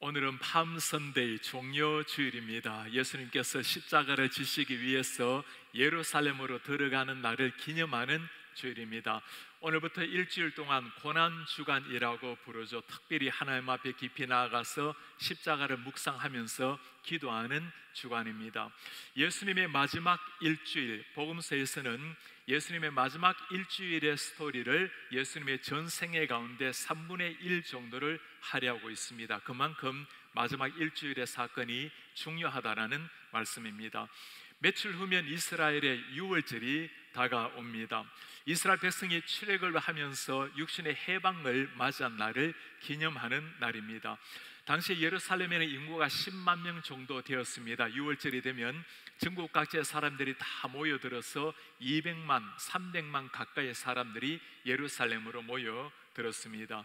오늘은 팜 선데이 종려 주일입니다. 예수님께서 십자가를 지시기 위해서 예루살렘으로 들어가는 날을 기념하는 주일입니다. 오늘부터 일주일 동안 고난주간이라고 부르죠. 특별히 하나님 앞에 깊이 나아가서 십자가를 묵상하면서 기도하는 주간입니다. 예수님의 마지막 일주일, 복음서에서는 예수님의 마지막 일주일의 스토리를 예수님의 전생애 가운데 3분의 1 정도를 할애하고 있습니다. 그만큼 마지막 일주일의 사건이 중요하다라는 말씀입니다. 며칠 후면 이스라엘의 유월절이 다가옵니다. 이스라엘 백성이 출애굽을 하면서 육신의 해방을 맞이한 날을 기념하는 날입니다. 당시 예루살렘에는 인구가 10만 명 정도 되었습니다. 유월절이 되면 전국 각지의 사람들이 다 모여들어서 200만, 300만 가까이의 사람들이 예루살렘으로 모여들었습니다.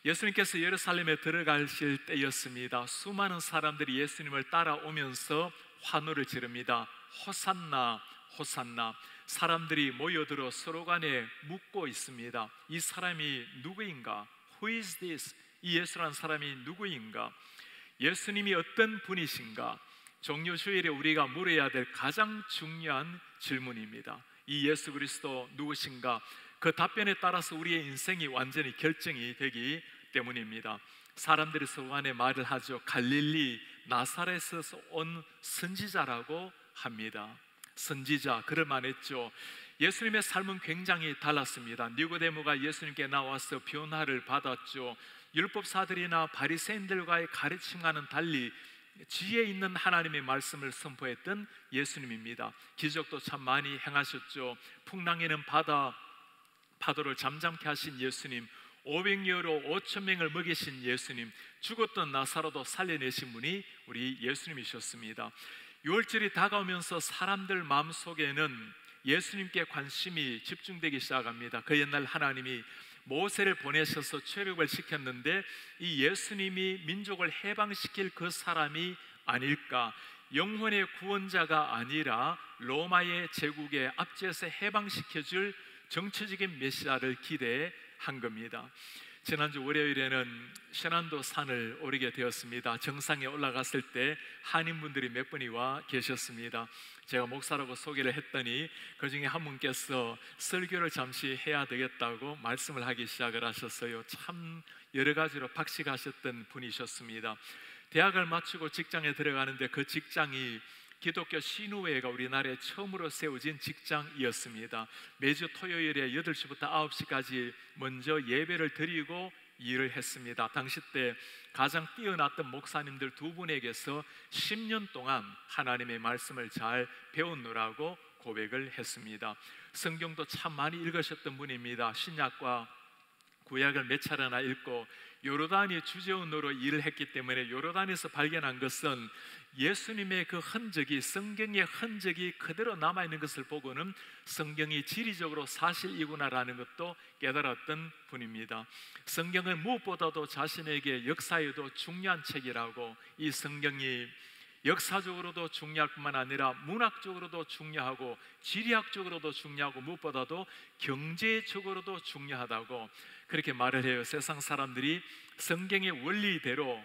예수님께서 예루살렘에 들어가실 때였습니다. 수많은 사람들이 예수님을 따라오면서 환호를 지릅니다. 호산나, 호산나. 사람들이 모여들어 서로 간에 묻고 있습니다. 이 사람이 누구인가? Who is this? 이 예수라는 사람이 누구인가? 예수님이 어떤 분이신가? 종료주일에 우리가 물어야 될 가장 중요한 질문입니다. 이 예수 그리스도 누구신가? 그 답변에 따라서 우리의 인생이 완전히 결정이 되기 때문입니다. 사람들이 서로 간에 말을 하죠. 갈릴리 나사렛에서 온 선지자라고 합니다. 선지자, 그럴만했죠. 예수님의 삶은 굉장히 달랐습니다. 니고데모가 예수님께 나와서 변화를 받았죠. 율법사들이나 바리새인들과의 가르침과는 달리 지혜 있는 하나님의 말씀을 선포했던 예수님입니다. 기적도 참 많이 행하셨죠. 풍랑에는 파도를 잠잠케 하신 예수님, 500여로 5천 명을 먹이신 예수님, 죽었던 나사로도 살려내신 분이 우리 예수님이셨습니다. 유월절이 다가오면서 사람들 마음속에는 예수님께 관심이 집중되기 시작합니다. 그 옛날 하나님이 모세를 보내셔서 출애굽을 시켰는데 이 예수님이 민족을 해방시킬 그 사람이 아닐까? 영혼의 구원자가 아니라 로마의 제국의 압제에서 해방시켜줄 정치적인 메시아를 기대한 겁니다. 지난주 월요일에는 신안도 산을 오르게 되었습니다. 정상에 올라갔을 때 한인분들이 몇 분이 와 계셨습니다. 제가 목사라고 소개를 했더니 그 중에 한 분께서 설교를 잠시 해야 되겠다고 말씀을 하기 시작을 하셨어요. 참 여러 가지로 박식하셨던 분이셨습니다. 대학을 마치고 직장에 들어가는데 그 직장이 기독교 신우회가 우리나라에 처음으로 세워진 직장이었습니다. 매주 토요일에 8시부터 9시까지 먼저 예배를 드리고 일을 했습니다. 당시 때 가장 뛰어났던 목사님들 두 분에게서 10년 동안 하나님의 말씀을 잘 배우느라고 고백을 했습니다. 성경도 참 많이 읽으셨던 분입니다. 신약과 구약을 몇 차례나 읽고 요르단이 주재원으로 일을 했기 때문에 요르단에서 발견한 것은 예수님의 그 흔적이, 성경의 흔적이 그대로 남아있는 것을 보고는 성경이 지리적으로 사실이구나라는 것도 깨달았던 분입니다. 성경은 무엇보다도 자신에게 역사에도 중요한 책이라고, 이 성경이 역사적으로도 중요할 뿐만 아니라 문학적으로도 중요하고 지리학적으로도 중요하고 무엇보다도 경제적으로도 중요하다고 그렇게 말을 해요. 세상 사람들이 성경의 원리대로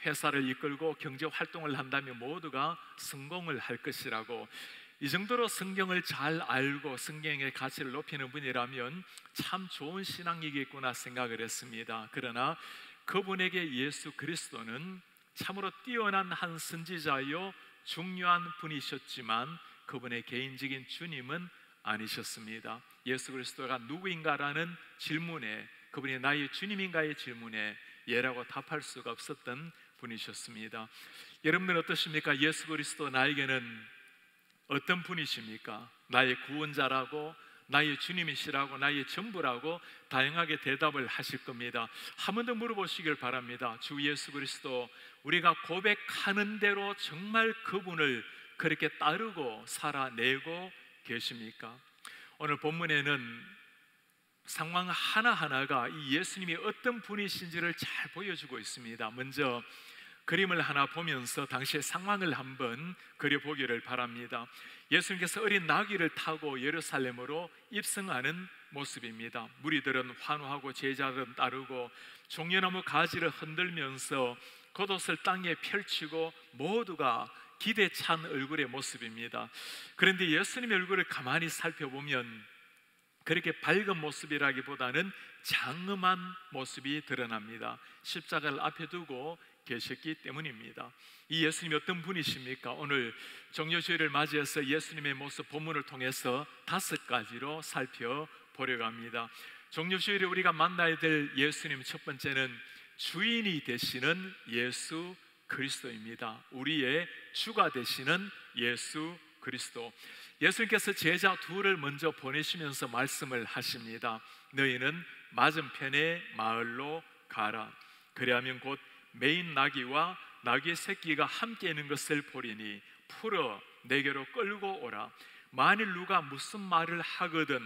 회사를 이끌고 경제 활동을 한다면 모두가 성공을 할 것이라고, 이 정도로 성경을 잘 알고 성경의 가치를 높이는 분이라면 참 좋은 신앙이겠구나 생각을 했습니다. 그러나 그분에게 예수 그리스도는 참으로 뛰어난 한 선지자요 중요한 분이셨지만 그분의 개인적인 주님은 아니셨습니다. 예수 그리스도가 누구인가라는 질문에, 그분이 나의 주님인가의 질문에 예라고 답할 수가 없었던 분이셨습니다. 여러분들 어떠십니까? 예수 그리스도 나에게는 어떤 분이십니까? 나의 구원자라고, 나의 주님이시라고, 나의 전부라고 다양하게 대답을 하실 겁니다. 한 번 더 물어보시길 바랍니다. 주 예수 그리스도, 우리가 고백하는 대로 정말 그분을 그렇게 따르고 살아내고 계십니까? 오늘 본문에는 상황 하나하나가 이 예수님이 어떤 분이신지를 잘 보여주고 있습니다. 먼저 그림을 하나 보면서 당시의 상황을 한번 그려보기를 바랍니다. 예수님께서 어린 나귀를 타고 예루살렘으로 입성하는 모습입니다. 무리들은 환호하고 제자들은 따르고 종려나무 가지를 흔들면서 겉옷을 땅에 펼치고 모두가 기대 찬 얼굴의 모습입니다. 그런데 예수님의 얼굴을 가만히 살펴보면 그렇게 밝은 모습이라기보다는 장엄한 모습이 드러납니다. 십자가를 앞에 두고 계셨기 때문입니다. 이 예수님이 어떤 분이십니까? 오늘 정료주일을 맞이해서 예수님의 모습 본문을 통해서 5가지로 살펴보려고 합니다. 정료주일에 우리가 만나야 될 예수님, 첫 번째는 주인이 되시는 예수 그리스도입니다. 우리의 주가 되시는 예수 그리스도. 예수님께서 제자 둘을 먼저 보내시면서 말씀을 하십니다. 너희는 맞은편의 마을로 가라. 그리하면 곧 매인 나귀와 나귀의 새끼가 함께 있는 것을 보리니 풀어 내게로 끌고 오라. 만일 누가 무슨 말을 하거든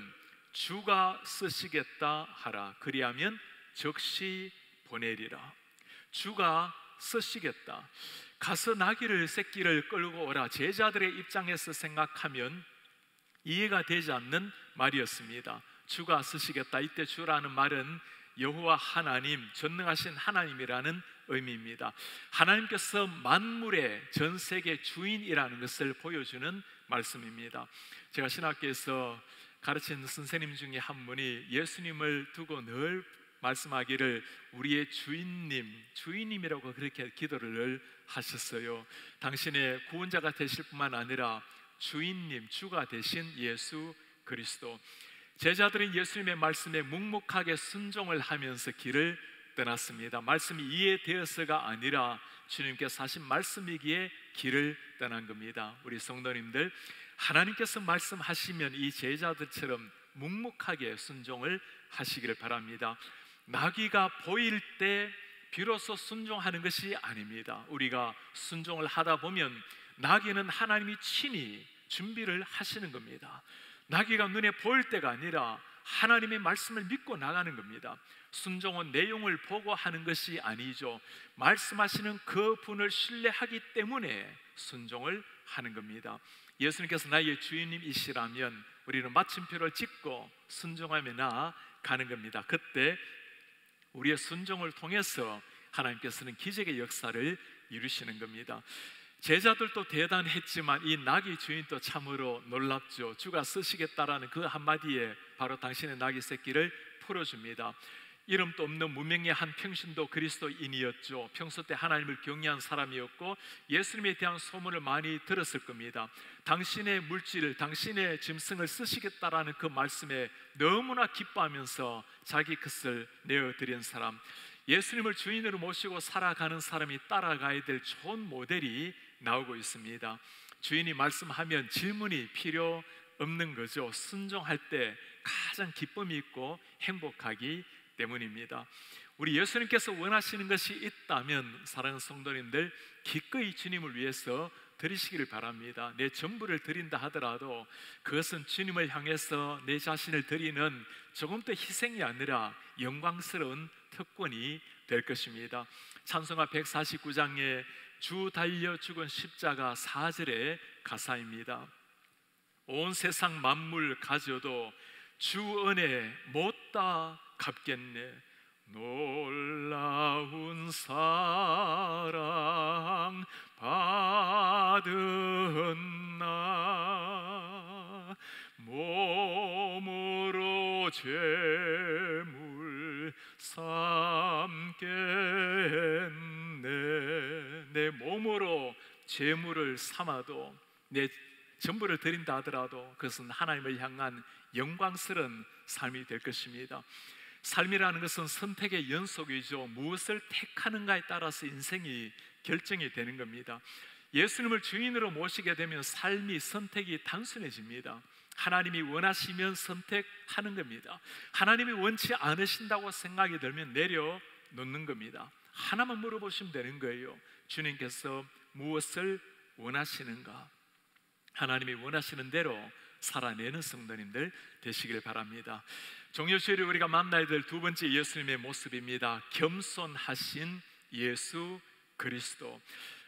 주가 쓰시겠다 하라. 그리하면 즉시 보내리라. 주가 쓰시겠다. 가서 나귀를 새끼를 끌고 오라. 제자들의 입장에서 생각하면 이해가 되지 않는 말이었습니다. 주가 쓰시겠다. 이때 주라는 말은 여호와 하나님, 전능하신 하나님이라는 의미입니다. 하나님께서 만물의 전 세계 주인이라는 것을 보여주는 말씀입니다. 제가 신학교에서 가르친 선생님 중에 한 분이 예수님을 두고 늘 말씀하기를 우리의 주인님이라고 그렇게 기도를 늘 하셨어요. 당신의 구원자가 되실 뿐만 아니라 주인님, 주가 되신 예수 그리스도. 제자들은 예수님의 말씀에 묵묵하게 순종을 하면서 길을 떠났습니다. 말씀이 이해되어서가 아니라 주님께서 하신 말씀이기에 길을 떠난 겁니다. 우리 성도님들, 하나님께서 말씀하시면 이 제자들처럼 묵묵하게 순종을 하시기를 바랍니다. 나귀가 보일 때 비로소 순종하는 것이 아닙니다. 우리가 순종을 하다 보면 나귀는 하나님이 친히 준비를 하시는 겁니다. 나귀가 눈에 보일 때가 아니라 하나님의 말씀을 믿고 나가는 겁니다. 순종은 내용을 보고 하는 것이 아니죠. 말씀하시는 그 분을 신뢰하기 때문에 순종을 하는 겁니다. 예수님께서 나의 주인님이시라면 우리는 마침표를 찍고 순종하며 나아가는 겁니다. 그때 우리의 순종을 통해서 하나님께서는 기적의 역사를 이루시는 겁니다. 제자들도 대단했지만 이 나귀 주인도 참으로 놀랍죠. 주가 쓰시겠다라는 그 한마디에 바로 당신의 나귀 새끼를 풀어줍니다. 이름도 없는 무명의 한 평신도 그리스도인이었죠. 평소 때 하나님을 경외한 사람이었고 예수님에 대한 소문을 많이 들었을 겁니다. 당신의 물질을, 당신의 짐승을 쓰시겠다라는 그 말씀에 너무나 기뻐하면서 자기 것을 내어드린 사람, 예수님을 주인으로 모시고 살아가는 사람이 따라가야 될 좋은 모델이 나오고 있습니다. 주인이 말씀하면 질문이 필요 없는 거죠. 순종할 때 가장 기쁨이 있고 행복하기 때문입니다. 우리 예수님께서 원하시는 것이 있다면 사랑하는 성도님들, 기꺼이 주님을 위해서 드리시기를 바랍니다. 내 전부를 드린다 하더라도 그것은 주님을 향해서 내 자신을 드리는 조금 더 희생이 아니라 영광스러운 특권이 될 것입니다. 찬송가 149장에 주 달려 죽은 십자가 4절의 가사입니다. 온 세상 만물 가져도 주 은혜 못다 갚겠네. 놀라운 사랑 받은 나 몸으로 제물 삼겠네. 내 몸으로 제물을 삼아도, 내 전부를 드린다 하더라도 그것은 하나님을 향한 영광스러운 삶이 될 것입니다. 삶이라는 것은 선택의 연속이죠. 무엇을 택하는가에 따라서 인생이 결정이 되는 겁니다. 예수님을 주인으로 모시게 되면 삶이, 선택이 단순해집니다. 하나님이 원하시면 선택하는 겁니다. 하나님이 원치 않으신다고 생각이 들면 내려놓는 겁니다. 하나만 물어보시면 되는 거예요. 주님께서 무엇을 원하시는가? 하나님이 원하시는 대로 살아내는 성도님들 되시길 바랍니다. 정요주일에 우리가 만나야 될 두 번째 예수님의 모습입니다. 겸손하신 예수 그리스도.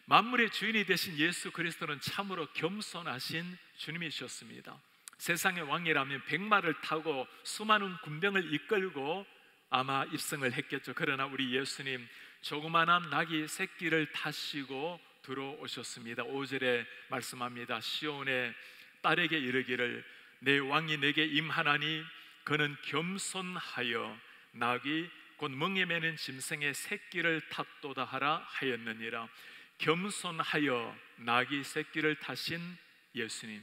만물의 주인이 되신 예수 그리스도는 참으로 겸손하신 주님이셨습니다. 세상의 왕이라면 백마를 타고 수많은 군병을 이끌고 아마 입성을 했겠죠. 그러나 우리 예수님 조그마한 나귀 새끼를 타시고 들어오셨습니다. 5절에 말씀합니다. 시온의 딸에게 이르기를 내 왕이 내게 임하나니 그는 겸손하여 나귀 곧 멍에 매는 짐승의 새끼를 탔도다 하라 하였느니라. 겸손하여 나귀 새끼를 타신 예수님,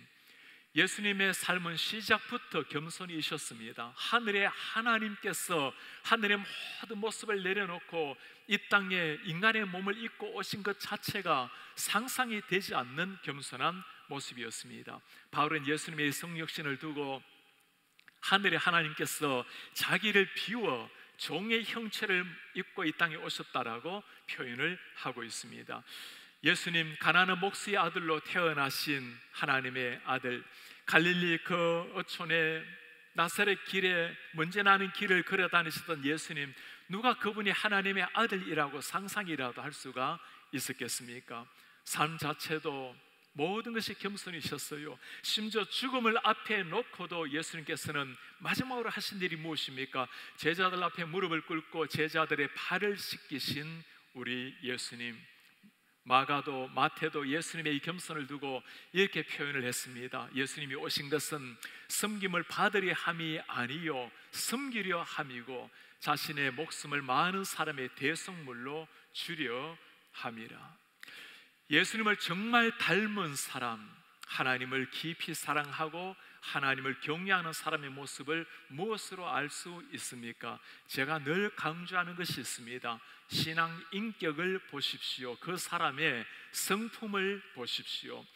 예수님의 삶은 시작부터 겸손이셨습니다. 하늘의 하나님께서 하늘의 모든 모습을 내려놓고 이 땅에 인간의 몸을 입고 오신 것 자체가 상상이 되지 않는 겸손한 모습이었습니다. 바울은 예수님의 성육신을 두고 하늘의 하나님께서 자기를 비워 종의 형체를 입고 이 땅에 오셨다라고 표현을 하고 있습니다. 예수님 가나안 목수의 아들로 태어나신 하나님의 아들, 갈릴리 그 어촌에 나사렛 길에 먼지 나는 길을 걸어 다니시던 예수님, 누가 그분이 하나님의 아들이라고 상상이라도 할 수가 있었겠습니까? 삶 자체도 모든 것이 겸손이셨어요. 심지어 죽음을 앞에 놓고도 예수님께서는 마지막으로 하신 일이 무엇입니까? 제자들 앞에 무릎을 꿇고 제자들의 발을 씻기신 우리 예수님. 마가도 마태도 예수님의 이 겸손을 두고 이렇게 표현을 했습니다. 예수님이 오신 것은 섬김을 받으려 함이 아니요 섬기려 함이고 자신의 목숨을 많은 사람의 대속물로 주려 함이라. 예수님을 정말 닮은 사람, 하나님을 깊이 사랑하고 하나님을 경외하는 사람의 모습을 무엇으로 알 수 있습니까? 제가 늘 강조하는 것이 있습니다. 신앙 인격을 보십시오. 그 사람의 성품을 보십시오.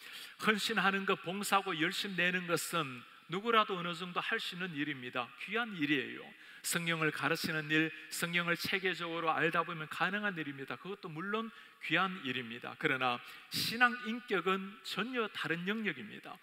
헌신하는 것, 봉사하고 열심 내는 것은 누구라도 어느 정도 할 수 있는 일입니다. 귀한 일이에요. 성경을 가르치는 일, 성경을 체계적으로 알다 보면 가능한 일입니다. 그것도 물론 귀한 일입니다. 그러나 신앙 인격은 전혀 다른 영역입니다.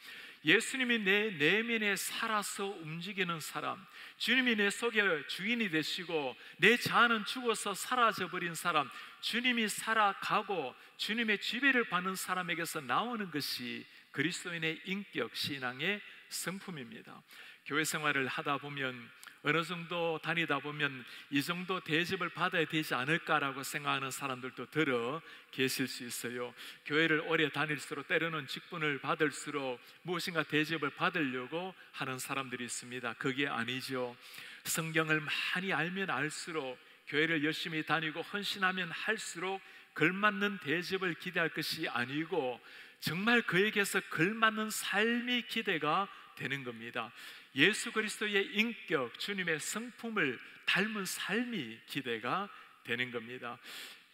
예수님이 내 내면에 살아서 움직이는 사람, 주님이 내 속에 주인이 되시고 내 자아는 죽어서 사라져버린 사람, 주님이 살아가고 주님의 지배를 받는 사람에게서 나오는 것이 그리스도인의 인격, 신앙의 성품입니다. 교회 생활을 하다 보면 어느 정도 다니다 보면 이 정도 대접을 받아야 되지 않을까라고 생각하는 사람들도 들어 계실 수 있어요. 교회를 오래 다닐수록 때로는 직분을 받을수록 무엇인가 대접을 받으려고 하는 사람들이 있습니다. 그게 아니죠. 성경을 많이 알면 알수록, 교회를 열심히 다니고 헌신하면 할수록 걸맞는 대접을 기대할 것이 아니고 정말 그에게서 걸맞는 삶이 기대가 되는 겁니다. 예수 그리스도의 인격, 주님의 성품을 닮은 삶이 기대가 되는 겁니다.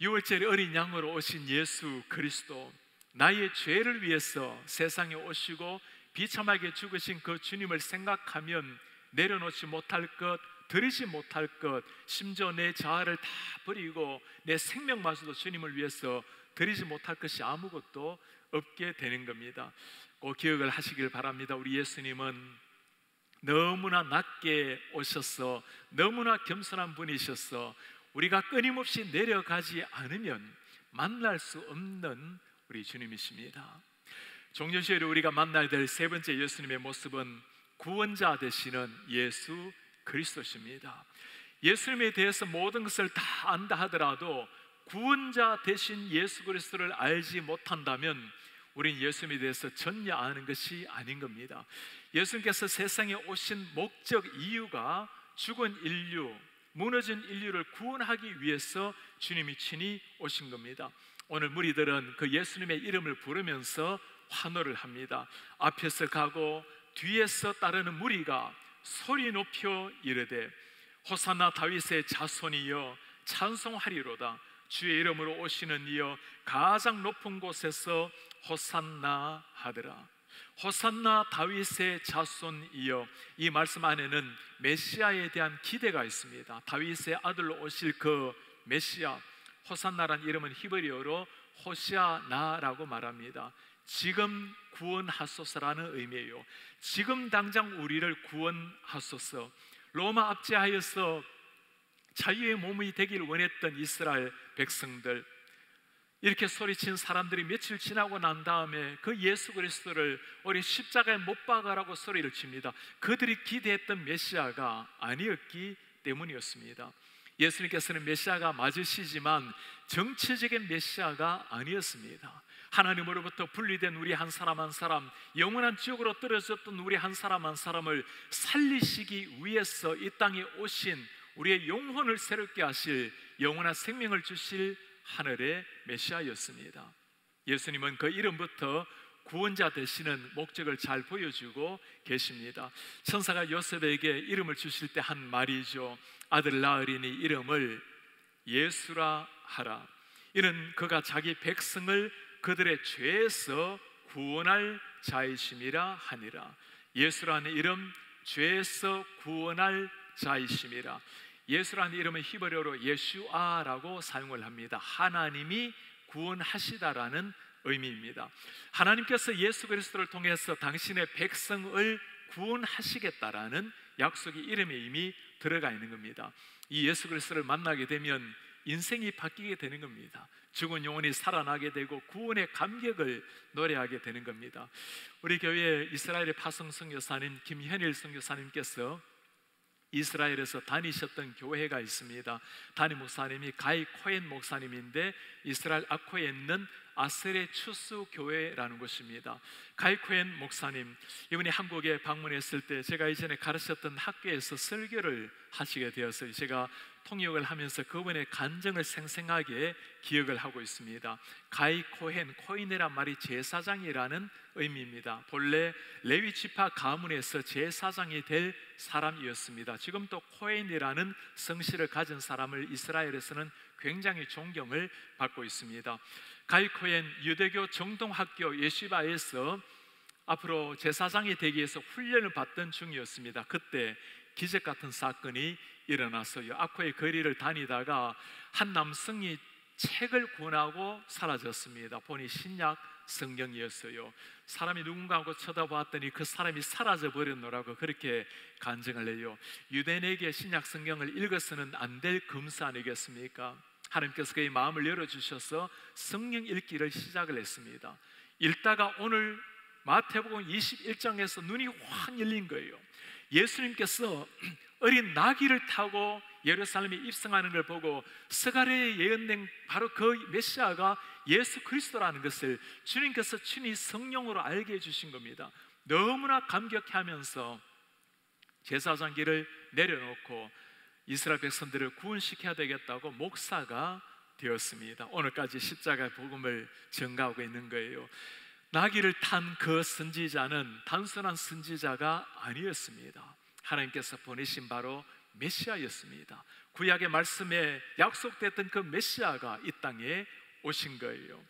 6월절에 어린 양으로 오신 예수 그리스도, 나의 죄를 위해서 세상에 오시고 비참하게 죽으신 그 주님을 생각하면 내려놓지 못할 것, 드리지 못할 것, 심지어 내 자아를 다 버리고 내 생명마저도 주님을 위해서 드리지 못할 것이 아무것도 없게 되는 겁니다. 꼭 기억을 하시길 바랍니다. 우리 예수님은 너무나 낮게 오셔서 너무나 겸손한 분이셔서 우리가 끊임없이 내려가지 않으면 만날 수 없는 우리 주님이십니다. 종려주일에 우리가 만나야 될 세 번째 예수님의 모습은 구원자 되시는 예수 그리스도십니다. 예수님에 대해서 모든 것을 다 안다 하더라도 구원자 되신 예수 그리스도를 알지 못한다면 우린 예수님에 대해서 전혀 아는 것이 아닌 겁니다. 예수님께서 세상에 오신 목적, 이유가 죽은 인류, 무너진 인류를 구원하기 위해서 주님이 친히 오신 겁니다. 오늘 무리들은 그 예수님의 이름을 부르면서 환호를 합니다. 앞에서 가고 뒤에서 따르는 무리가 소리 높여 이르되 호산나 다윗의 자손이여 찬송하리로다. 주의 이름으로 오시는 이여 가장 높은 곳에서 호산나 하더라. 호산나 다윗의 자손이여, 이 말씀 안에는 메시아에 대한 기대가 있습니다. 다윗의 아들로 오실 그 메시아, 호산나란 이름은 히브리어로 호시아나라고 말합니다. 지금 구원하소서라는 의미예요. 지금 당장 우리를 구원하소서. 로마 압제하여서 자유의 몸이 되길 원했던 이스라엘 백성들, 이렇게 소리친 사람들이 며칠 지나고 난 다음에 그 예수 그리스도를 우리 십자가에 못 박아라고 소리를 칩니다. 그들이 기대했던 메시아가 아니었기 때문이었습니다. 예수님께서는 메시아가 맞으시지만 정치적인 메시아가 아니었습니다. 하나님으로부터 분리된 우리 한 사람 한 사람, 영원한 지옥으로 떨어졌던 우리 한 사람 한 사람을 살리시기 위해서 이 땅에 오신, 우리의 영혼을 새롭게 하실, 영원한 생명을 주실 하늘의 메시아였습니다. 예수님은 그 이름부터 구원자 되시는 목적을 잘 보여주고 계십니다. 천사가 요셉에게 이름을 주실 때 한 말이죠. 아들 낳으리니 이름을 예수라 하라. 이는 그가 자기 백성을 그들의 죄에서 구원할 자이심이라 하니라. 예수라는 이름, 죄에서 구원할 자이심이라. 예수라는 이름은 히브리어로 예슈아라고 사용을 합니다. 하나님이 구원하시다라는 의미입니다. 하나님께서 예수 그리스도를 통해서 당신의 백성을 구원하시겠다라는 약속이 이름에 이미 들어가 있는 겁니다. 이 예수 그리스도를 만나게 되면 인생이 바뀌게 되는 겁니다. 죽은 영혼이 살아나게 되고 구원의 감격을 노래하게 되는 겁니다. 우리 교회 이스라엘의 파송 선교사님 김현일 선교사님께서 이스라엘에서 다니셨던 교회가 있습니다. 담임 목사님이 가이 코엔 목사님인데 이스라엘 아코에 있는 아세레 추수 교회라는 곳입니다. 가이 코엔 목사님, 이분이 한국에 방문했을 때 제가 이전에 가르쳤던 학교에서 설교를 하시게 되어서 제가 통역을 하면서 그분의 간증을 생생하게 기억을 하고 있습니다. 가이 코헨, 코인이란 말이 제사장이라는 의미입니다. 본래 레위 지파 가문에서 제사장이 될 사람이었습니다. 지금 또 코헨이라는 성씨를 가진 사람을 이스라엘에서는 굉장히 존경을 받고 있습니다. 가이 코헨 유대교 정동학교 예시바에서 앞으로 제사장이 되기 위해서 훈련을 받던 중이었습니다. 그때 기적 같은 사건이 일어났어요. 아코의 거리를 다니다가 한 남성이 책을 구원하고 사라졌습니다. 보니 신약 성경이었어요. 사람이 누군가 하고 쳐다보았더니 그 사람이 사라져 버렸노라고 그렇게 간증을 해요. 유대인에게 신약 성경을 읽어서는 안 될 금수 아니겠습니까? 하나님께서 그의 마음을 열어주셔서 성경 읽기를 시작을 했습니다. 읽다가 오늘 마태복음 21장에서 눈이 확 열린 거예요. 예수님께서 어린 나귀를 타고 예루살렘에 입성하는 걸 보고 스가랴에 예언된 바로 그 메시아가 예수 그리스도라는 것을 주님께서 친히 성령으로 알게 해주신 겁니다. 너무나 감격해하면서 제사장기를 내려놓고 이스라엘 백성들을 구원시켜야 되겠다고 목사가 되었습니다. 오늘까지 십자가 복음을 전가하고 있는 거예요. 나귀를 탄 그 선지자는 단순한 선지자가 아니었습니다. 하나님께서 보내신 바로 메시아였습니다. 구약의 말씀에 약속됐던 그 메시아가 이 땅에 오신 거예요.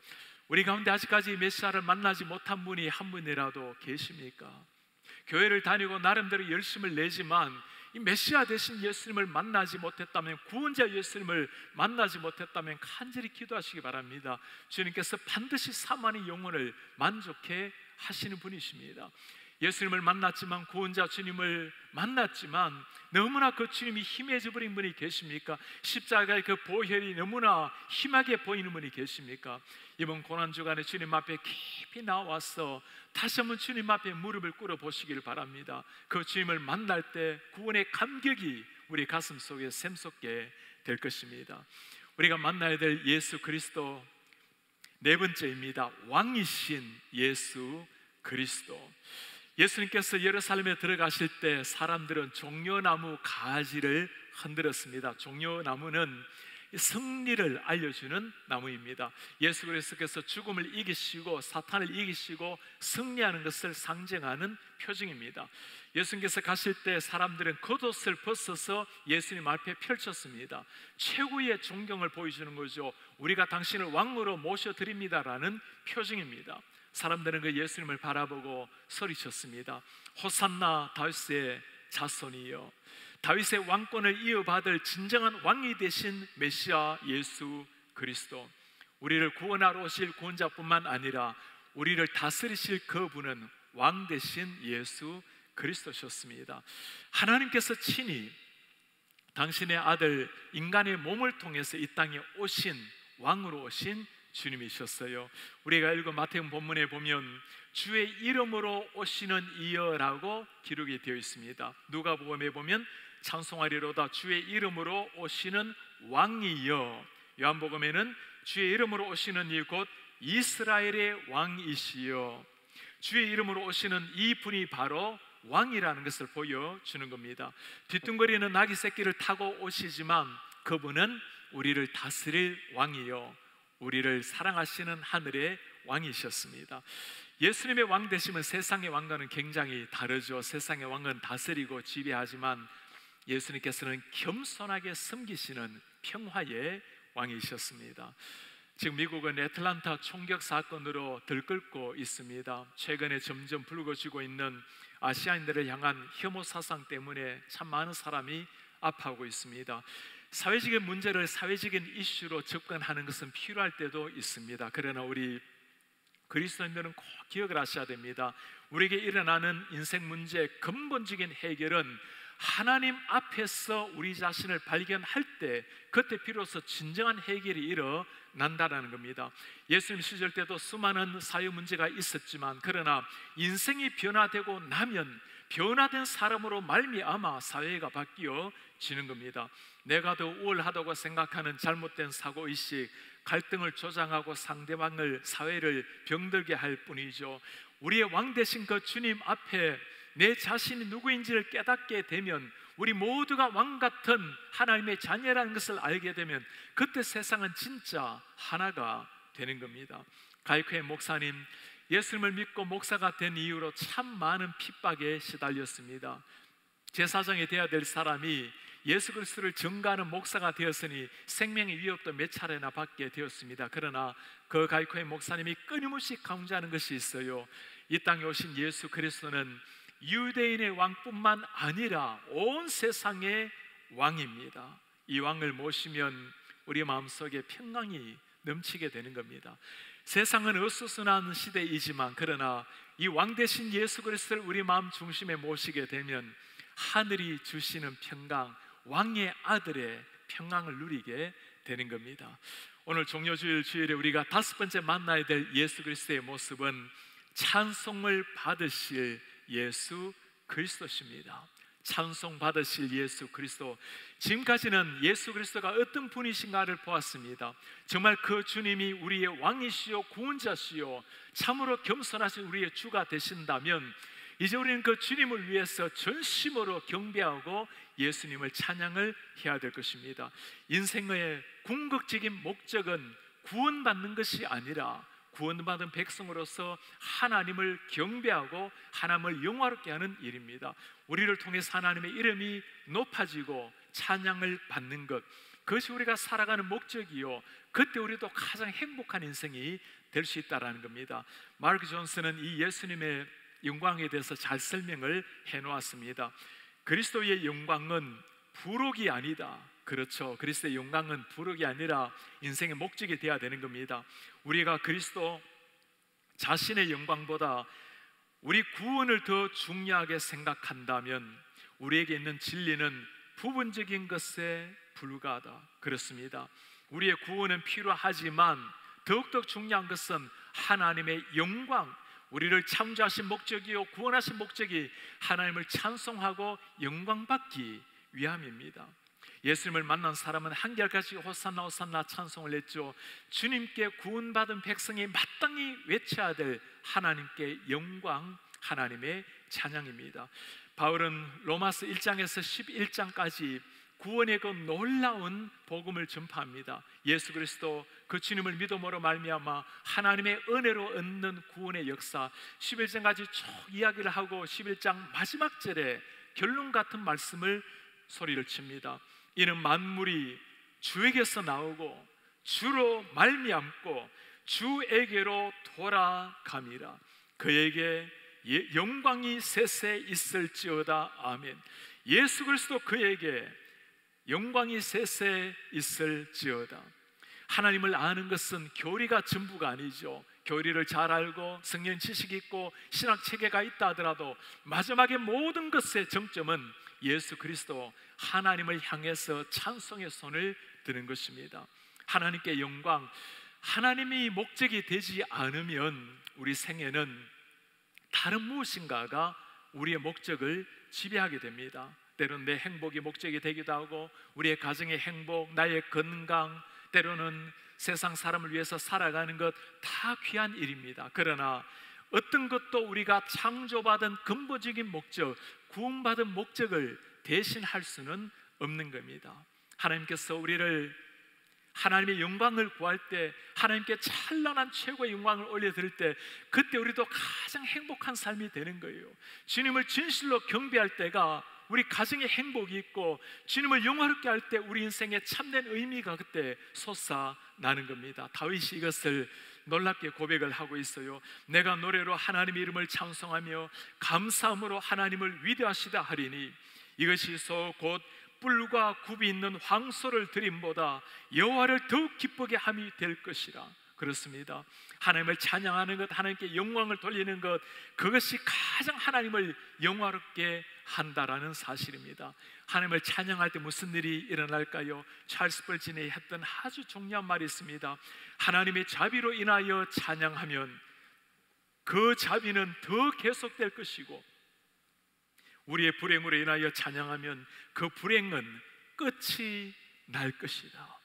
우리 가운데 아직까지 메시아를 만나지 못한 분이 한 분이라도 계십니까? 교회를 다니고 나름대로 열심을 내지만 이 메시아 되신 예수님을 만나지 못했다면, 구원자 예수님을 만나지 못했다면 간절히 기도하시기 바랍니다. 주님께서 반드시 사만의 영혼을 만족해 하시는 분이십니다. 예수님을 만났지만, 구원자 주님을 만났지만 너무나 그 주님이 희미해져 버린 분이 계십니까? 십자가의 그 보혈이 너무나 희미하게 보이는 분이 계십니까? 이번 고난주간에 주님 앞에 깊이 나와서 다시 한번 주님 앞에 무릎을 꿇어 보시기를 바랍니다. 그 주님을 만날 때 구원의 감격이 우리 가슴 속에 샘솟게 될 것입니다. 우리가 만나야 될 예수 그리스도, 네 번째입니다. 왕이신 예수 그리스도. 예수님께서 예루살렘에 들어가실 때 사람들은 종려나무 가지를 흔들었습니다. 종려나무는 승리를 알려주는 나무입니다. 예수 그리스도께서 죽음을 이기시고 사탄을 이기시고 승리하는 것을 상징하는 표징입니다. 예수님께서 가실 때 사람들은 겉옷을 벗어서 예수님 앞에 펼쳤습니다. 최고의 존경을 보여주는 거죠. 우리가 당신을 왕으로 모셔드립니다라는 표징입니다. 사람들은 그 예수님을 바라보고 소리쳤습니다. 호산나 다윗의 자손이여, 다윗의 왕권을 이어받을 진정한 왕이 되신 메시아 예수 그리스도, 우리를 구원하러 오실 구원자뿐만 아니라 우리를 다스리실 그분은 왕 되신 예수 그리스도셨습니다. 하나님께서 친히 당신의 아들 인간의 몸을 통해서 이 땅에 오신, 왕으로 오신 주님이셨어요. 우리가 읽은 마태복음 본문에 보면 주의 이름으로 오시는 이여라고 기록이 되어 있습니다. 누가복음에 보면 찬송하리로다. 주의 이름으로 오시는 왕이여. 요한복음에는 주의 이름으로 오시는 이 곧 이스라엘의 왕이시여. 주의 이름으로 오시는 이 분이 바로 왕이라는 것을 보여주는 겁니다. 뒤뚱거리는 나귀 새끼를 타고 오시지만 그분은 우리를 다스릴 왕이요, 우리를 사랑하시는 하늘의 왕이셨습니다. 예수님의 왕 되심은 세상의 왕과는 굉장히 다르죠. 세상의 왕은 다스리고 지배하지만 예수님께서는 겸손하게 섬기시는 평화의 왕이셨습니다. 지금 미국은 애틀란타 총격 사건으로 들끓고 있습니다. 최근에 점점 불거지고 있는 아시아인들을 향한 혐오 사상 때문에 참 많은 사람이 아파하고 있습니다. 사회적인 문제를 사회적인 이슈로 접근하는 것은 필요할 때도 있습니다. 그러나 우리 그리스도인들은 꼭 기억을 하셔야 됩니다. 우리에게 일어나는 인생 문제의 근본적인 해결은 하나님 앞에서 우리 자신을 발견할 때, 그때 비로소 진정한 해결이 일어난다는 겁니다. 예수님 시절 때도 수많은 사회 문제가 있었지만, 그러나 인생이 변화되고 나면 변화된 사람으로 말미암아 사회가 바뀌어지는 겁니다. 내가 더 우월하다고 생각하는 잘못된 사고의식, 갈등을 조장하고 상대방을, 사회를 병들게 할 뿐이죠. 우리의 왕 되신 그 주님 앞에 내 자신이 누구인지를 깨닫게 되면, 우리 모두가 왕 같은 하나님의 자녀라는 것을 알게 되면 그때 세상은 진짜 하나가 되는 겁니다. 가이코의 목사님, 예수님을 믿고 목사가 된 이후로 참 많은 핍박에 시달렸습니다. 제사장이 되어야 될 사람이 예수 그리스도를 전가하는 목사가 되었으니 생명의 위협도 몇 차례나 받게 되었습니다. 그러나 그 가이코의 목사님이 끊임없이 강조하는 것이 있어요. 이 땅에 오신 예수 그리스도는 유대인의 왕뿐만 아니라 온 세상의 왕입니다. 이 왕을 모시면 우리 마음속에 평강이 넘치게 되는 겁니다. 세상은 어수선한 시대이지만, 그러나 이 왕 되신 예수 그리스도를 우리 마음 중심에 모시게 되면 하늘이 주시는 평강, 왕의 아들의 평강을 누리게 되는 겁니다. 오늘 종료주일 주일에 우리가 다섯 번째 만나야 될 예수 그리스도의 모습은 찬송을 받으실 예수 그리스도십니다. 찬송 받으실 예수 그리스도. 지금까지는 예수 그리스도가 어떤 분이신가를 보았습니다. 정말 그 주님이 우리의 왕이시요 구원자시요 참으로 겸손하신 우리의 주가 되신다면, 이제 우리는 그 주님을 위해서 전심으로 경배하고 예수님을 찬양을 해야 될 것입니다. 인생의 궁극적인 목적은 구원받는 것이 아니라 구원받은 백성으로서 하나님을 경배하고 하나님을 영화롭게 하는 일입니다. 우리를 통해서 하나님의 이름이 높아지고 찬양을 받는 것, 그것이 우리가 살아가는 목적이요, 그때 우리도 가장 행복한 인생이 될 수 있다는 겁니다. 마크 존슨은 이 예수님의 영광에 대해서 잘 설명을 해놓았습니다. 그리스도의 영광은 부록이 아니다. 그렇죠. 그리스도의 영광은 부록이 아니라 인생의 목적이 되어야 되는 겁니다. 우리가 그리스도 자신의 영광보다 우리 구원을 더 중요하게 생각한다면 우리에게 있는 진리는 부분적인 것에 불과하다. 그렇습니다. 우리의 구원은 필요하지만 더욱더 중요한 것은 하나님의 영광, 우리를 창조하신 목적이요 구원하신 목적이 하나님을 찬송하고 영광받기 위함입니다. 예수님을 만난 사람은 한결같이 호산나 호산나 찬송을 했죠. 주님께 구원받은 백성이 마땅히 외쳐야 될 하나님께 영광, 하나님의 찬양입니다. 바울은 로마서 1장에서 11장까지 구원의 그 놀라운 복음을 전파합니다. 예수 그리스도 그 주님을 믿음으로 말미암아 하나님의 은혜로 얻는 구원의 역사, 11장까지 쭉 이야기를 하고 11장 마지막 절에 결론 같은 말씀을 소리를 칩니다. 이는 만물이 주에게서 나오고 주로 말미암고 주에게로 돌아감이라. 그에게 영광이 세세 있을지어다. 아멘. 예수 그리스도 그에게 영광이 세세 있을지어다. 하나님을 아는 것은 교리가 전부가 아니죠. 교리를 잘 알고 성경 지식이 있고 신학 체계가 있다 하더라도 마지막에 모든 것의 정점은 예수 그리스도, 하나님을 향해서 찬송의 손을 드는 것입니다. 하나님께 영광, 하나님이 목적이 되지 않으면 우리 생애는 다른 무엇인가가 우리의 목적을 지배하게 됩니다. 때로는 내 행복이 목적이 되기도 하고, 우리의 가정의 행복, 나의 건강, 때로는 세상 사람을 위해서 살아가는 것 다 귀한 일입니다. 그러나 어떤 것도 우리가 창조받은 근본적인 목적, 구원받은 목적을 대신할 수는 없는 겁니다. 하나님께서 우리를 하나님의 영광을 구할 때, 하나님께 찬란한 최고의 영광을 올려드릴 때, 그때 우리도 가장 행복한 삶이 되는 거예요. 주님을 진실로 경배할 때가 우리 가정에 행복이 있고, 주님을 영화롭게 할 때 우리 인생에 참된 의미가 그때 솟아나는 겁니다. 다윗이 이것을 놀랍게 고백을 하고 있어요. 내가 노래로 하나님의 이름을 찬송하며 감사함으로 하나님을 위대하시다 하리니, 이것이 곧 뿔과 굽이 있는 황소를 드림보다 여호와를 더욱 기쁘게 함이 될 것이라. 그렇습니다. 하나님을 찬양하는 것, 하나님께 영광을 돌리는 것, 그것이 가장 하나님을 영화롭게 한다라는 사실입니다. 하나님을 찬양할 때 무슨 일이 일어날까요? 찰스 벌진이 했던 아주 중요한 말이 있습니다. 하나님의 자비로 인하여 찬양하면 그 자비는 더 계속될 것이고, 우리의 불행으로 인하여 찬양하면 그 불행은 끝이 날 것이다.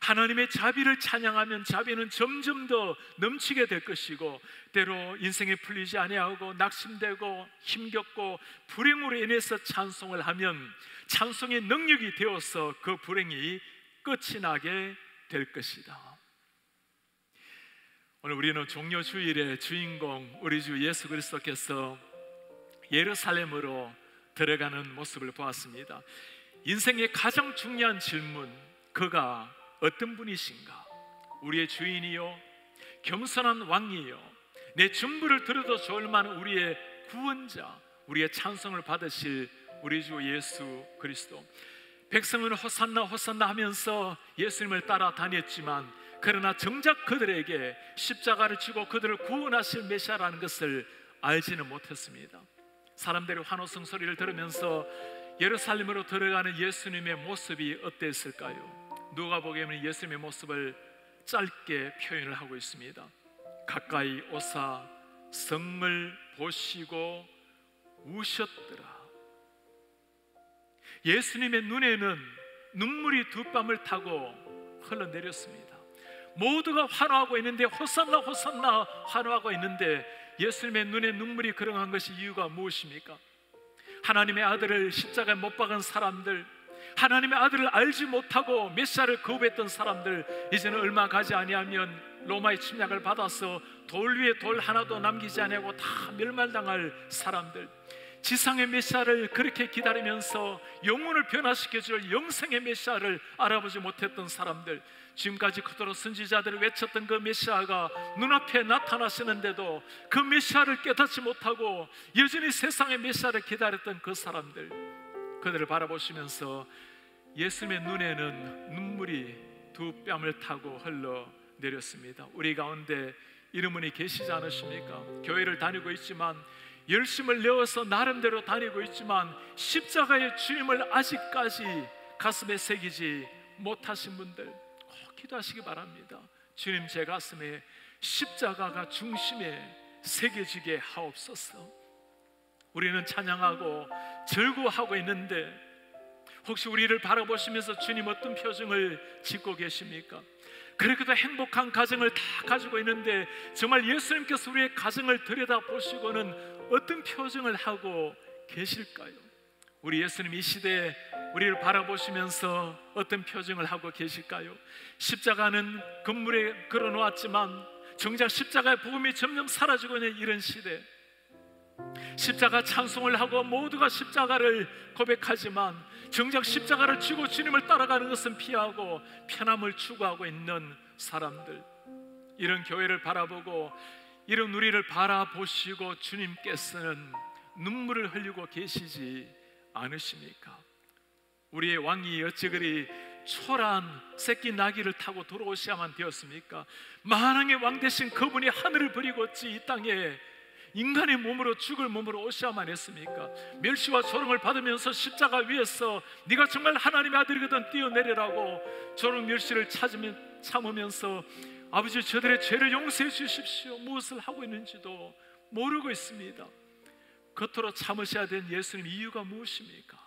하나님의 자비를 찬양하면 자비는 점점 더 넘치게 될 것이고, 때로 인생에 풀리지 아니하고 낙심되고 힘겹고 불행으로 인해서 찬송을 하면 찬송의 능력이 되어서 그 불행이 끝이 나게 될 것이다. 오늘 우리는 종려 주일의 주인공 우리 주 예수 그리스도께서 예루살렘으로 들어가는 모습을 보았습니다. 인생의 가장 중요한 질문, 그가 어떤 분이신가? 우리의 주인이요, 겸손한 왕이요, 내 전부를 들어도 좋을 만한 우리의 구원자, 우리의 찬송을 받으실 우리 주 예수 그리스도. 백성은 호산나 호산나 하면서 예수님을 따라다녔지만, 그러나 정작 그들에게 십자가를 지고 그들을 구원하실 메시아라는 것을 알지는 못했습니다. 사람들의 환호성 소리를 들으면서 예루살렘으로 들어가는 예수님의 모습이 어땠을까요? 누가복음에는 예수님의 모습을 짧게 표현을 하고 있습니다. 가까이 오사 성을 보시고 우셨더라. 예수님의 눈에는 눈물이 두 뺨을 타고 흘러내렸습니다. 모두가 환호하고 있는데, 호산나 호산나 환호하고 있는데 예수님의 눈에 눈물이 그렁한 것이 이유가 무엇입니까? 하나님의 아들을 십자가에 못 박은 사람들, 하나님의 아들을 알지 못하고 메시아를 거부했던 사람들, 이제는 얼마 가지 아니하면 로마의 침략을 받아서 돌 위에 돌 하나도 남기지 아니하고 다 멸망당할 사람들, 지상의 메시아를 그렇게 기다리면서 영혼을 변화시켜줄 영생의 메시아를 알아보지 못했던 사람들, 지금까지 그토록 선지자들을 외쳤던 그 메시아가 눈앞에 나타나시는데도 그 메시아를 깨닫지 못하고 여전히 세상의 메시아를 기다렸던 그 사람들, 그들을 바라보시면서 예수님의 눈에는 눈물이 두 뺨을 타고 흘러내렸습니다. 우리 가운데 이런 분이 계시지 않으십니까? 교회를 다니고 있지만, 열심을 내어서 나름대로 다니고 있지만 십자가의 주님을 아직까지 가슴에 새기지 못하신 분들, 꼭 기도하시기 바랍니다. 주님, 제 가슴에 십자가가 중심에 새겨지게 하옵소서. 우리는 찬양하고 즐거워하고 있는데, 혹시 우리를 바라보시면서 주님 어떤 표정을 짓고 계십니까? 그렇게도 행복한 가정을 다 가지고 있는데, 정말 예수님께서 우리의 가정을 들여다보시고는 어떤 표정을 하고 계실까요? 우리 예수님 이 시대에 우리를 바라보시면서 어떤 표정을 하고 계실까요? 십자가는 건물에 걸어놓았지만 정작 십자가의 복음이 점점 사라지고 있는 이런 시대, 십자가 찬송을 하고 모두가 십자가를 고백하지만 정작 십자가를 쥐고 주님을 따라가는 것은 피하고 편함을 추구하고 있는 사람들, 이런 교회를 바라보고 이런 우리를 바라보시고 주님께서는 눈물을 흘리고 계시지 않으십니까? 우리의 왕이 어찌 그리 초라한 새끼 나귀를 타고 돌아오셔야만 되었습니까? 만왕의 왕 되신 그분이 하늘을 버리고 어찌 이 땅에 인간의 몸으로, 죽을 몸으로 오셔야만 했습니까? 멸시와 조롱을 받으면서 십자가 위에서 네가 정말 하나님의 아들이거든 뛰어내리라고 조롱 멸시를 참으면서 아버지, 저들의 죄를 용서해 주십시오, 무엇을 하고 있는지도 모르고 있습니다. 겉으로 참으셔야 된 예수님, 이유가 무엇입니까?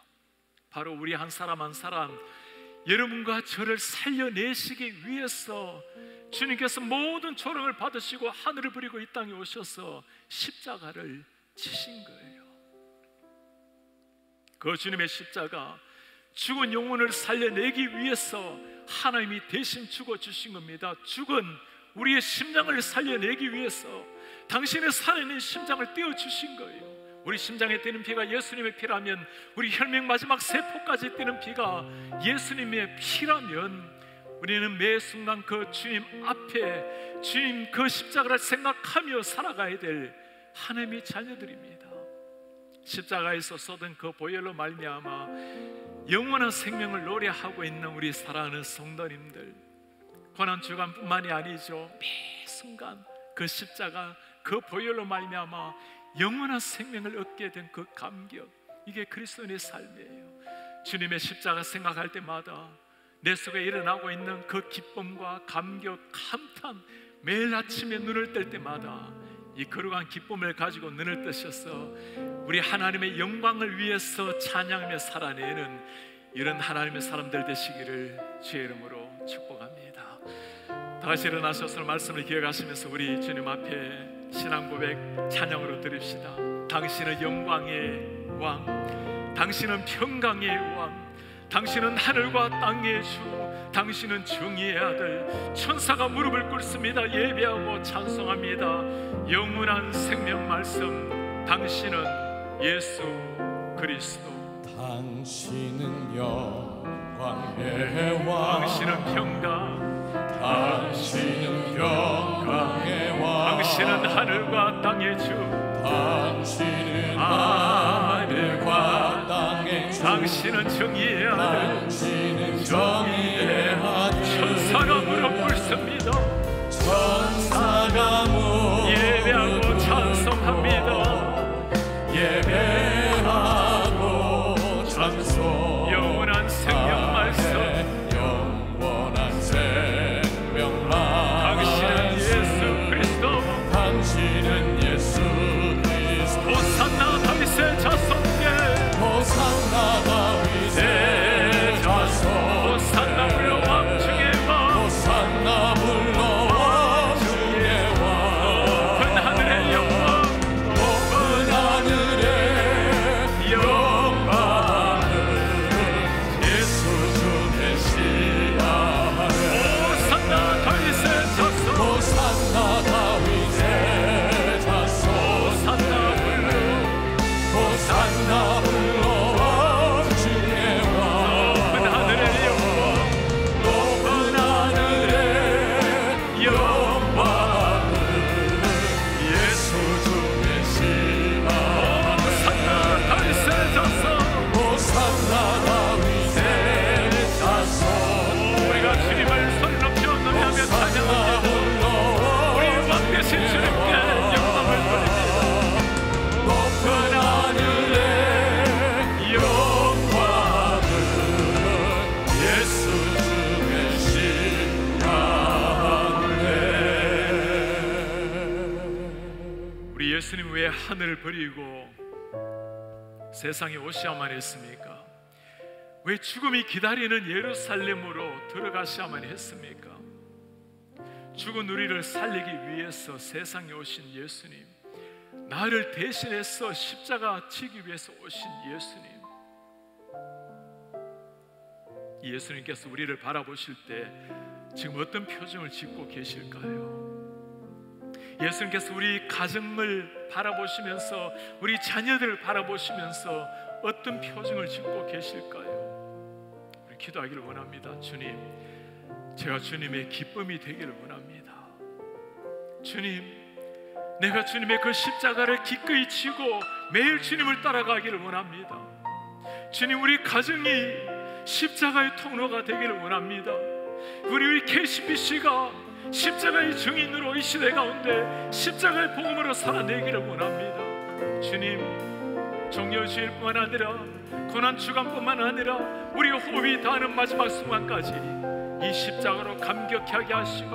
바로 우리 한 사람 한 사람, 여러분과 저를 살려내시기 위해서 주님께서 모든 조롱을 받으시고 하늘을 버리고 이 땅에 오셔서 십자가를 지신 거예요. 그 주님의 십자가, 죽은 영혼을 살려내기 위해서 하나님이 대신 죽어주신 겁니다. 죽은 우리의 심장을 살려내기 위해서 당신의 살아있는 심장을 떼어주신 거예요. 우리 심장에 뛰는 피가 예수님의 피라면, 우리 혈맥 마지막 세포까지 뛰는 피가 예수님의 피라면, 우리는 매 순간 그 주님 앞에, 주님 그 십자가를 생각하며 살아가야 될 하나님의 자녀들입니다. 십자가에서 쏟은 그 보혈로 말미암아 영원한 생명을 노래하고 있는 우리 사랑하는 성도님들, 고난주간뿐만이 아니죠. 매 순간 그 십자가, 그 보혈로 말미암아 영원한 생명을 얻게 된 그 감격, 이게 그리스도인의 삶이에요. 주님의 십자가 생각할 때마다 내 속에 일어나고 있는 그 기쁨과 감격, 감탄, 매일 아침에 눈을 뜰 때마다 이 거룩한 기쁨을 가지고 눈을 뜨셔서 우리 하나님의 영광을 위해서 찬양하며 살아내는 이런 하나님의 사람들 되시기를 주의 이름으로 축복합니다. 다 같이 일어나셔서 말씀을 기억하시면서 우리 주님 앞에 신앙 고백 찬양으로 드립시다. 당신은 영광의 왕, 당신은 평강의 왕, 당신은 하늘과 땅의 주, 당신은 정의의 아들. 천사가 무릎을 꿇습니다. 예배하고 찬송합니다. 영원한 생명 말씀, 당신은 예수 그리스도. 당신은 영광의 왕, 당신은 평강, 당신은 평강의 왕, 당신은 하늘과 땅의 주, 당신은 하늘과 땅의 주, 당신은 정의의 아들, 당신은 정의의 아들. 천사가 무릎 꿇습니다. 천사가 무릎 예배하고 찬송합니다. 예배하고 찬송. 영원한 생명 말씀, 영원한 생명 당신은 말씀. 예수 그리스도. 당신은 예수 그리스도. 호산나 다윗의 자손께, 호산나 다윗의 자손. 호산나 불러 왕 중의 왕, 호산나 불러 왕 중의 왕. 높은 하늘의 영광, 높은 하늘의 영광을 예수 주 메시아를. 호산나 다윗의 자손, 호산나 다윗의 자손. 호산나 불러, 호산나 불러 왕 중의 왕. 높은 하늘의 영광, 높은 하늘의 영광을 예수 주 메시아를. 호산나 다윗의 자손. 호산나 다윗의 자손. 우리가 주님을 소리 높여 노래하며 찬양합니다. 우리 왕 되신 주님께 영광을 돌립니다. 높은 하늘의 영광을 예수 주 메시아를. 우리 예수님 왜 하늘을 버리고 세상에 오셔야만 했습니까? 왜 죽음이 기다리는 예루살렘으로 들어가셔야만 했습니까? 죽은 우리를 살리기 위해서 세상에 오신 예수님, 나를 대신해서 십자가 지기 위해서 오신 예수님, 이 예수님께서 우리를 바라보실 때 지금 어떤 표정을 짓고 계실까요? 예수님께서 우리 가정을 바라보시면서, 우리 자녀들을 바라보시면서 어떤 표정을 짓고 계실까요? 우리 기도하기를 원합니다. 주님, 제가 주님의 기쁨이 되기를 원합니다. 주님, 내가 주님의 그 십자가를 기꺼이 지고 매일 주님을 따라가기를 원합니다. 주님, 우리 가정이 십자가의 통로가 되기를 원합니다. 우리 KCBC가 십자가의 증인으로 이 시대 가운데 십자가의 복음으로 살아내기를 원합니다. 주님, 종려주일 뿐만 아니라 고난 주간뿐만 아니라 우리 호흡이 닿는 마지막 순간까지 이 십자가로 감격하게 하시고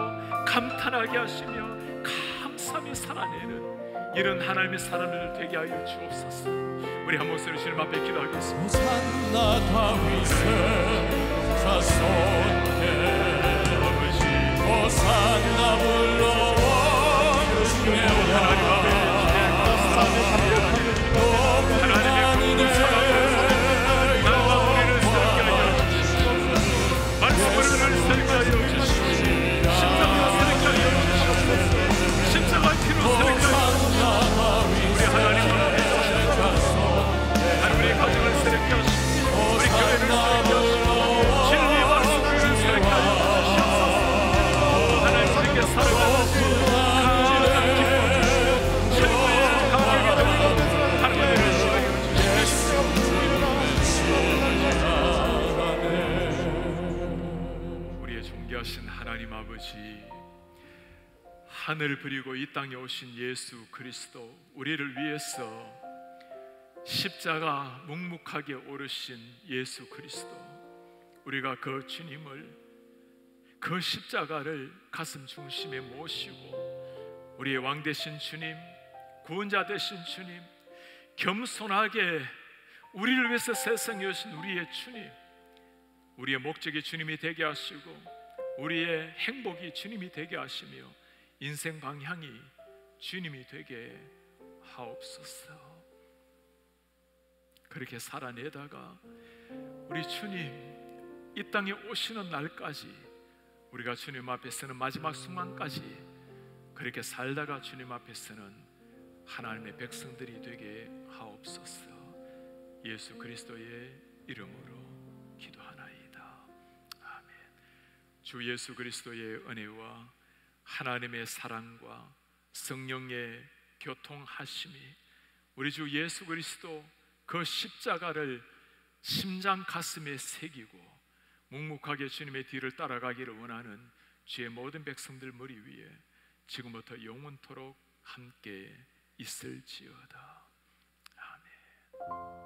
감탄하게 하시며 감사히 살아내는 이런 하나님의 사람들 되게 하여 주옵소서. 우리 한 목소리 주님 앞에 기도하겠습니다. 호산나 다윗의 자손께 호산나 불러온 주의 왕 하나님의 공을 사랑하는 나와 우리를 새롭게 하여 주시옵소서. 말씀으로 우리를 새롭게 하여 주시옵소서. 십자가로 새롭게 하여 주시옵소서. 십자가 피로 새롭게 하여 주시옵소서. 우리 하나님 앞에 하나님 우리 가정을 새롭게 하시고 우리 교회를 새롭게 하시고 진리의 말씀을 새롭게 하여 주시옵소서. 하나님께 살아가는 강진한 기쁨 최고의 감격이 하나님을 우리의 존귀하신 하나님 아버지, 하늘 그리고 이 땅에 오신 예수 그리스도, 우리를 위해서 십자가 묵묵하게 오르신 예수 그리스도, 우리가 그 주님을, 그 십자가를 가슴 중심에 모시고 우리의 왕 되신 주님, 구원자 되신 주님, 겸손하게 우리를 위해서 세상에 오신 우리의 주님, 우리의 목적이 주님이 되게 하시고 우리의 행복이 주님이 되게 하시며 인생 방향이 주님이 되게 하옵소서. 그렇게 살아내다가 우리 주님 이 땅에 오시는 날까지 우리가 주님 앞에 서는 마지막 순간까지 그렇게 살다가 주님 앞에 서는 하나님의 백성들이 되게 하옵소서. 예수 그리스도의 이름으로 기도하나이다. 아멘. 주 예수 그리스도의 은혜와 하나님의 사랑과 성령의 교통하심이 우리 주 예수 그리스도 그 십자가를 심장 가슴에 새기고 묵묵하게 주님의 뒤를 따라가기를 원하는 주의 모든 백성들 머리 위에 지금부터 영원토록 함께 있을지어다. 아멘.